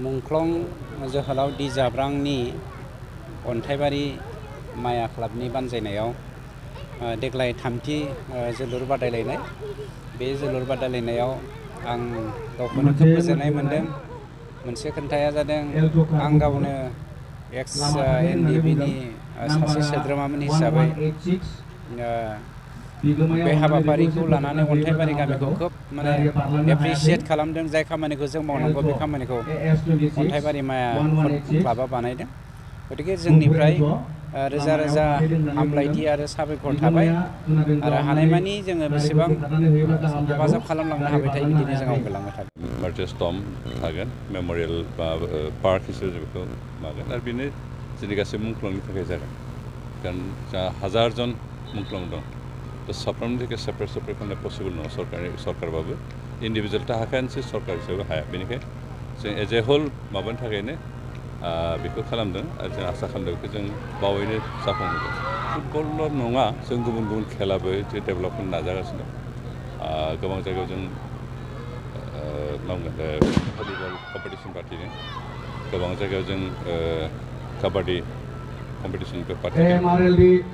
मुंख्लं जोहोलाव दि जाब्रांनि अन्थाइबारि माया क्लाबनि बानजायनायाव देग्लाय थामथि जोलुर बादायलायनाय बे जोलुर बादायलायनायाव आं गावखौनो खोब गोजोननाय मोनदों। मोनसे खोन्थाया जादों आं गावनो एन.डि.बि.नि सासे सोद्रोमामोन हिसाबै बे हाबाफारिखौ लानानै अन्थाइबारि गामिखौ खोब माने एप्रिसियेट खालामदों। जाय खामानिखौ जों मावनांगौ बे खामानिखौ अन्थाइबारि माया क्लाबा बानायदों। गतिके जोंनिफ्राय रोजा रोजा हामलायथि आरो साबायखर थाबाय आरो हानायमानि जोङो बेसेबां हेफाजाब खालामलांनो हाबाय थायो बिदिनो जों आवगायलांबाय थागोन। स्टम थागोन मेम'रियेल बा पार्क हिसाबै जों बेखौ मागोन आरो बेनो जोंनि गासै मुंख्लंनि थाखाय जागोन। कारण जोंहा हाजारजन मुंख्लं दं। साफ्रोमनि थाखाय सेपारेट खालामनो पसिबल नङा सरकारबाबो इन्डिभिजुवेल हाखायानोसै सरकार हिसाबै हाया। बेनिखायनो जों एज ए हल माबानि थाखायनो बेखौ खालामदों आरो जों आसा खालामदों बेखौ जों बावैनो जाफुंहोगोन। फुटबलल' नङा जों गुबुन गुबुन खेलाबो जे डेभेलप खालामनो नाजागासिनो दं। गोबां जायगायाव जों मावगोन भलिबल कम्पिटिसन पार्टिदों। गोबां जायगायाव जों काबाडि कम्पिटिसनबो पार्टिदों।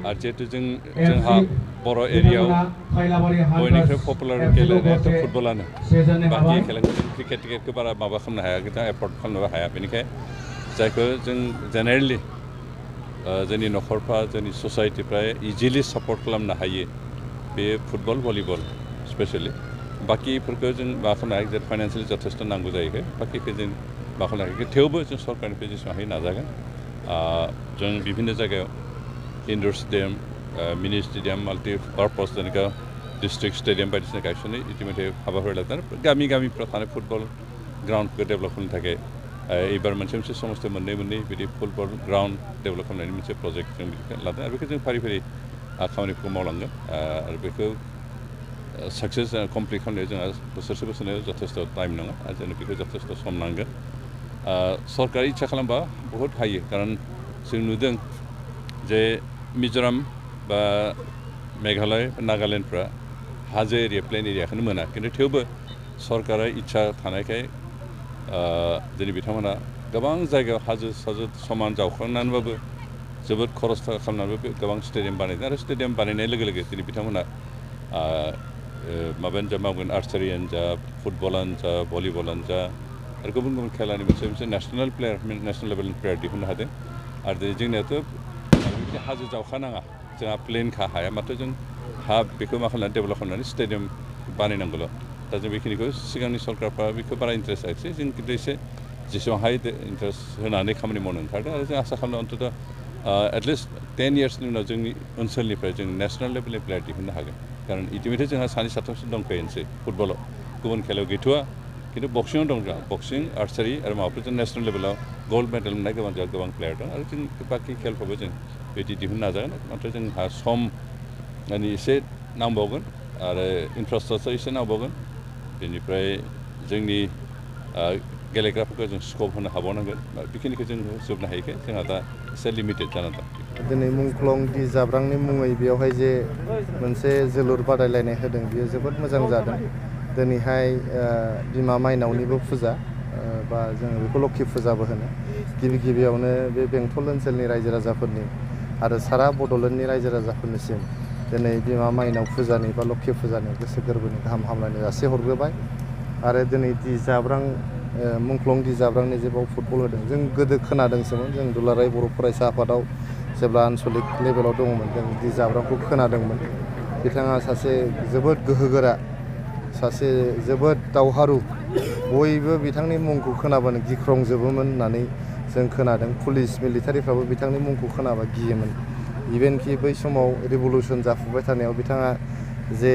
आरो जिहेतु जोंहा बर' एरियायाव बयनिख्रुइ पपुलार गेलेनायाथ' फुटबलानो। बाखि खेलाखौ जों क्रिकेटखौ बारा माबा खालामनो हाया, एफर्ट खालामनोबो हाया। बेनिखायनो जायखौ जों जेनेरेलि जोंनि न'खरफ्रा जोंनि ससाइटिफ्रा इजिलि सापर्ट खालामनो हायो बे फुटबल भलिबल स्पेसियेलि। बाखिफोरखौ जों मा खालामनो हायो जेरै फाइनान्सियेलि जथेस्थ' नांगौ जाहैबाय। बाखिखौ जों मा खालामनो हायो थेवबो जों सरकारनिफ्राय जेसेबां हायो नाजागोन। जों बिभिन्न जायगायाव इनड'र स्टेडियाम, मिनि स्टेडियाम, माल्टि पार्पस जेनेबा डिस्ट्रिक्ट स्टेडियाम बायदिसिना गायसननो इतिमধ্যে हाबाफारि लादों। गामि गामिफ्राव थानाय फुटबल ग्राउन्डखौ डेभेलप खालामनो थाखाय एबार मोनसे समस्थ मोननै बिदि फुटबल ग्राउन्ड डेभेलप खालामनायनि मोनसे प्रजेक्ट जों बेखौ लादों आरो बेखौ जों फारि फारि खामानिफोरखौ मावलांगोन आरो बेखौ साक्सेस कमप्लिट खालामनायाव जोंहा बोसोरसेयाव जथेस्थ' टाइम नङा आरो जोंनो बेखौ जथेस्थ' सम नांगोन। सरकारा इच्ছা खालामबा बहुद हायो। खारन जों नुदों जे मिज'राम बा मेघालय नागालेण्डफ्रा हाजो एरिया प्लेन एरियाखौनो मोना, खिन्थु थेवबो सरकारा इच्ছা थानायखाय दिनै बिथांमोना गोबां जायगायाव हाजो समान जावखांनानैबाबो जोबोद खरस खालामनानैबो गोबां स्टेडियाम बानायदों आरो स्टेडियाम बानायनाय लोगो लोगो दिनै बिथांमोना माबायानो जा मावगोन आर्चारियानो जा, फुटबलानो जा, भलिबलानो जा आरो गुबुन गुबुन खेलानि मोनसे नेसनेल लेभेलनि प्लेयार दिहुननो हादों। आरो दिनै जोंनियाथ' बिदि हाजो जावखानाङा, जोंहा प्लेनखा हाया माथो जों बेखौ मा खालामनानै डेभेलप खालामनानै स्टेडियाम बानायनांगौल'। दा जों बेखिनिखौ सिगांनि सरकारफ्रा बेखौ बारा इन्टारेस्ट होआखिसै, जों खिन्थु एसे जेसेबां हायो इन्टारेस्ट होनानै खामानि मावनो ओंखारदों आरो जों आसा खालामो अन्तत' एटलिस्ट 10 इयार्सनि उनाव जोंनि ओनसोलनिफ्राय जों नेसनेल लेभेलनि प्लेयार दिहुननो हागोन। खारन इतिमধ্যে जोंहा सानै साथामसो दंखायोनोसै फुटबलाव, गुबुन खेलायाव गैथ'वा, खिन्थु बक्सिंआव दं जोंहा। बक्सिं, आर्चारि आरो माबाफोर जों नेसनेल लेभेलाव गल्ड मेडेल मोननाय गोबां प्लेयार दं आरो जों बाखि खेलफ्रावबो जों बिदि दिहुननो नाजागोन। नाथाय जोंहा समनि एसे नांबावगोन आरो इनफ्रास्ट्राकचार एसे नांबावगोन। बेनिफ्राय जोंनि गेलेग्राफोरखौ जों स्कप होनो हाबावनांगोन। बेखिनिखौ जों जोबनो हायैखाय जोंहा दा एसे लिमिटेड जानानै दं। दिनै मुंख्लं दि जाब्रांनि मुङै बेयावहाय जे मोनसे जोलुर बादायलायनाय होदों बेयो जोबोद मोजां जादों। दिनैहाय बिमा माइनावनिबो फुजा बा जों बेखौ लोखि फुजाबो होनो। गिबियावनो बे बेंटल ओनसोलनि रायजो राजाफोरनि आरो सारा बड'लेण्डनि रायजो राजाफोरनिसिम दिनै बिमा माइनाव फुजानि बा लोखि फुजानि गोसो गोरबोनि गाहाम हामलायनाय जासिहरग्रोबाय। आरो दिनै दि जाब्रां मुंख्लं दि जाब्रांनि जे बाव फुटबल होदों, जों गोदो खोनादोंसोमोन। जों दुलाराय बर' फरायसा आफादाव जेब्ला आनसलिक लेभेलाव दङमोन जों दि जाब्रांखौ खोनादोंमोन। बिथाङा सासे जोबोद गोहोगोरा, सासे जोबोद दावहारु, बयबो बिथांनि मुंखौ खोनाबानो गिख्रंजोबोमोन होननानै जों खोनादों। पुलिस मिलिटारिफ्राबो बिथांनि मुंखौ खोनाबा गियोमोन। इभेनखि बै समाव रिभलुसन जाफुबाय थानायाव बिथाङा जे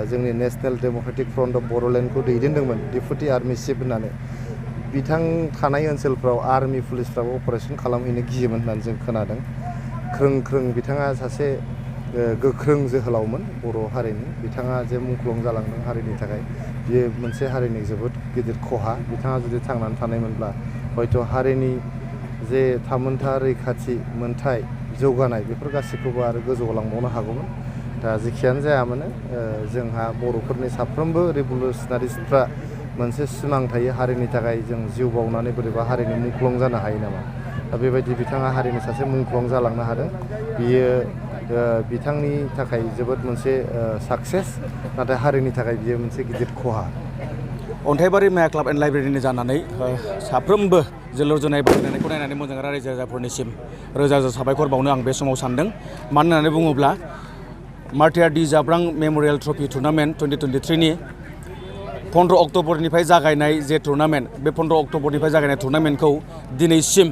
जोंनि नेसनेल डेम'क्रेटिक फ्रन्ट अफ बड'लेण्डखौ दैदेनदोंमोन डिपुटि आर्मि चिफ होननानै, बिथां थानाय ओनसोलफ्राव आर्मि पुलिसफ्राबो अपारेसन खालामहैनो गियोमोन होननानै जों खोनादों। ख्रों बिथाङा सासे गोख्रों जोहोलावमोन बर' हारिनि। बिथाङा जे मुंख्लं जालांदों हारिनि थाखाय, बियो मोनसे हारिनि जोबोद गिदिर खहा। बिथाङा जुदि थांनानै थानायमोनब्ला हयथ' हारिनि जे थामोनथा, रैखाथि, मोनथाय, जौगानाय बेफोर गासैखौबो आरो गोजौआव लांबावनो हागौमोन। दा जेखियानो जाया मानो जोंहा बर'फोरनि साफ्रोमबो रिभलुसनारिसफ्रा मोनसे सिमां थायो हारिनि थाखाय जों जिउ बावनानै बोरैबा हारिनि मुंख्लं जानो हायो नामा दा बेबायदि बिथाङा हारिनि सासे मुंख्लं जालांनो हादों बियो बिथांनि थाखाय जोबोद मोनसे साक्सेस नाथाय हारिनि थाखाय बियो मोनसे गिदिर खहा अन्थाइबारि माया क्लाब एन्ड लाइब्रेरिनि जानानै साफ्रोमबो जोलुर जोनाय बादायलायनायखौ नायनानै मोजां रायजो राजाफोरनिसिम रोजा रोजा साबायखर बावनो आं बे समाव सानदों मानो होननानै बुङोब्ला मार्टियार डि जाब्रां मेम'रियेल ट्रफि टुर्नामेन्ट 2023 नि 15 अक्ट'बरनिफ्राय जागायनाय जे टुर्नामेन्ट बे 15 अक्ट'बरनिफ्राय जागायनाय टुर्नामेन्टखौ दिनैसिम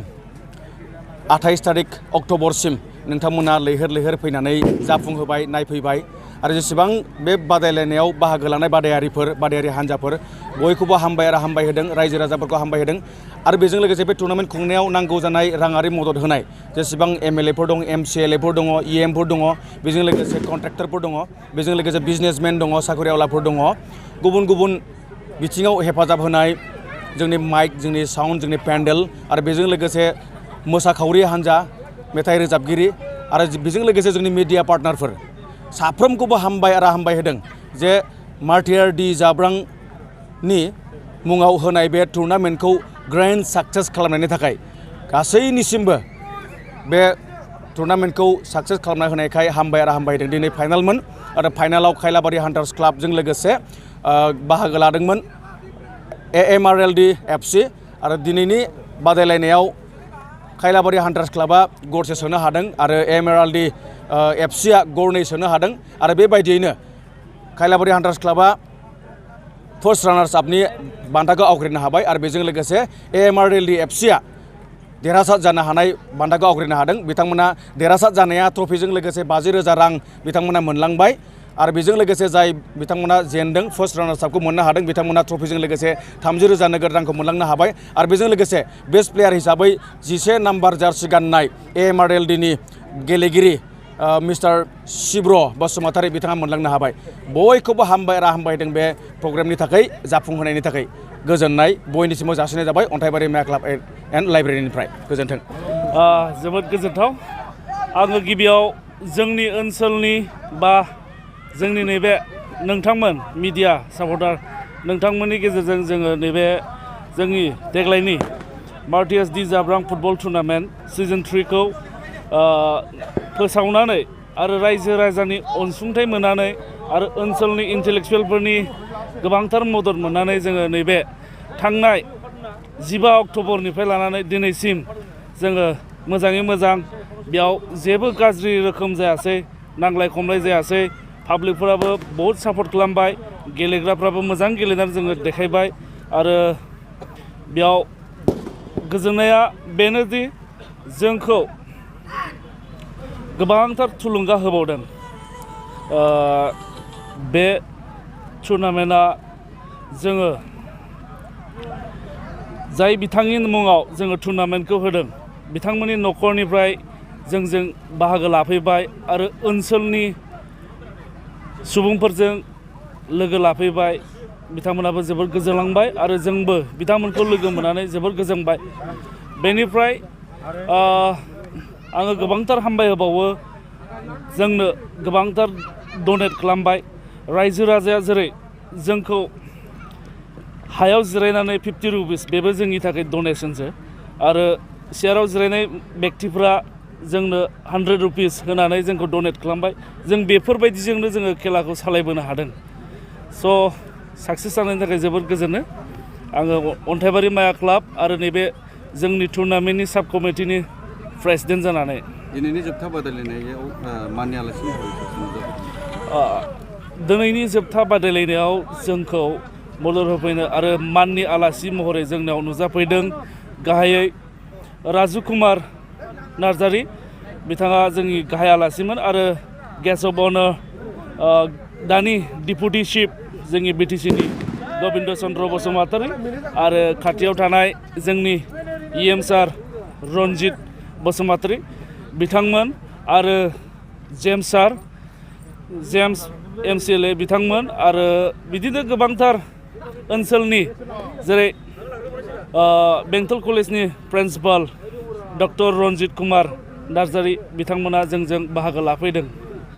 28 तारिख अक्ट'बरसिम नोंथांमोना लैहोर लैहोर फैनानै जाफुंहोबाय नायफैबाय आरो जेसेबां बे बादायलायनायाव बाहागो लानाय बादायारि हान्जाफोर बयखौबो हामबाय आरो हामबाय होदों रायजो राजाफोरखौ हामबाय होदों आरो बेजों लोगोसे बे टुर्नामेन्ट खुंनायाव नांगौ जानाय राङारि मदद होनाय जेसेबां MLA फोर दं MCLA फोर दङ EM फोर दङ बेजों लोगोसे कन्ट्रेक्टरफोर दङ बेजों लोगोसे बिजनेसमेन दङ साख्रिआवलाफोर दङ गुबुन गुबुन बिथिङाव हेफाजाब होनाय जोंनि माइक जोंनि साउन्ड जोंनि पेन्डेल आरो बेजों लोगोसे मोसाखावरि हान्जा मेथाइ रोजाबगिरि आरो बेजों लोगोसे जोंनि मिडिया पार्टनारफोर साफ्रोमखौबो हामबाय आरो हामबाय होदों जे मार्टियार डि जाब्रांनि मुङाव होनाय बे टुर्नामेन्टखौ ग्रेन्ड साक्सेस खालामनायनि थाखाय गासैनिसिमबो बे टुर्नामेन्टखौ साक्सेस खालामना होनायखाय हामबाय आरो हामबाय होदों दिनै फाइनालमोन आरो फाइनालाव खैलाबारि हान्टार्स क्लाबजों लोगोसे बाहागो लादोंमोन A2 MRLD FC आरो दिनैनि बादायलायनायाव खैलाबारि हान्टार्स क्लाबा गरसे सोनो हादों आरो A2 MRLD FCआ गरनै सोनो हादों आरो बेबायदियैनो खैलाबारि हान्टार्स क्लाबा फार्स्ट रानार्स आपनि बान्थाखौ आवग्रिनो हाबाय आरो बेजों लोगोसे A2 MRLD FCआ देरहासार जानो हानाय बान्थाखौ आवग्रिनो हादों बिथांमोना देरहासार जानाया ट्रफिजों लोगोसे 50,000 रां बिथांमोना मोनलांबाय आरो बेजों लोगोसे जाय बिथांमोना जेनदों फार्स्ट रानार्स आपखौ मोननो हादों बिथांमोना ट्रफिजों लोगोसे 30,000 नोगोद रांखौ मोनलांनो हाबाय आरो बेजों लोगोसे बेस्ट प्लेयार हिसाबै 11 नाम्बार जार्सि गाननाय A2 MRLDनि गेलेगिरि मिस्टार शिब्र बसुमतारी बिथाङा मोनलांनो हाबाय बयखौबो हामबाय आरो हामबाय होदों बे प्रग्रामनि थाखाय जाफुंहोनायनि थाखाय गोजोननाय बयनिसिमबो जासिनाय जाबाय अन्थाइबारि माया क्लाब एन्ड लाइब्रेरिनिफ्राय गोजोन्थों जोबोद गोजोनथाव आङो गिबियाव जोंनि ओनसोलनि बा जोंनि नैबे नोंथांमोन मिडिया सापर्टार नोंथांमोननि गेजेरजों जोङो नैबे जोंनि देग्लायनि मार्टियार डि जाब्रां फुटबल टुर्नामेन्ट सिजन 3 खौ फोसावनानै आरो रायजो राजानि अनसुंथाइ मोननानै आरो ओनसोलनि इन्टेलेक्सुवेलफोरनि गोबांथार मदद मोननानै जोङो नैबे थांनाय 15 अक्ट'बरनिफ्राय लानानै दिनैसिम जोङो मोजाङै मोजां बेयाव जेबो गाज्रि रोखोम जायासै नांलाय खमलाय जायासै पाब्लिकफोराबो बहुत सापर्ट खालामबाय गेलेग्राफ्राबो मोजां गेलेनानै जोङो देखायबाय आरो बेयाव गोजोननाया बेनोदि जोंखौ गोबांथार थुलुंगा होबावदों बे टुर्नामेन्टआ जोङो जाय बिथांनि मुङाव जोङो टुर्नामेन्टखौ होदों बिथांमोननि न'खरनिफ्राय जोंजों बाहागो लाफैबाय आरो ओनसोलनि सुबुंफोरजों लोगो लाफैबाय बिथांमोनाबो जोबोद गोजोनलांबाय आरो जोंबो बिथांमोनखौ लोगो मोननानै जोबोद गोजोनबाय बेनिफ्राय आङो गोबांथार हामबाय होबावो जोंनो गोबांथार डनेट खालामबाय रायजो राजाया जेरै जोंखौ हायाव जिरायनानै 50 रुपिस बेबो जोंनि थाखाय डनेसनसो आरो सियाराव जिरायनाय बेक्तिफ्रा जोंनो 100 रुपिस होनानै जोंखौ डनेट खालामबाय जों बेफोरबायदिजोंनो जोङो खेलाखौ सालायबोनो हादों स' साक्सेस जानायनि थाखाय जोबोद गोजोनो आङो अन्थाइबारि माया क्लाब आरो नैबे जोंनि टुर्नामेन्टनि साब कमिटिनि प्रेसिडेन्ट जानानै दिनैनि जोबथा बादायलायनायाव माननि आलासि दिनैनि जोबथा बादायलायनायाव जोंखौ मदद होफैनो आरो माननि आलासि महरै जोंनाव नुजाफैदों गाहायै राजु कुमार नार्जारि बिथाङा जोंनि गाहाय आलासिमोन आरो गेस्ट अफ अनार दानि डिपुटि चिफ जोंनि BTCनि गबिन्द चन्द्र बसुमतारी आरो खाथियाव थानाय जोंनि EM सार रन्जित बसुमतारी बिथांमोन आरो जेम्स सार जेम्स MCLA बिथांमोन आरो बिदिनो गोबांथार ओनसोलनि जेरै बेंटल कलेजनि प्रिन्सिपाल डक्टर रन्जित कुमार नार्जारि बिथांमोना जोंजों बाहागो लाफैदों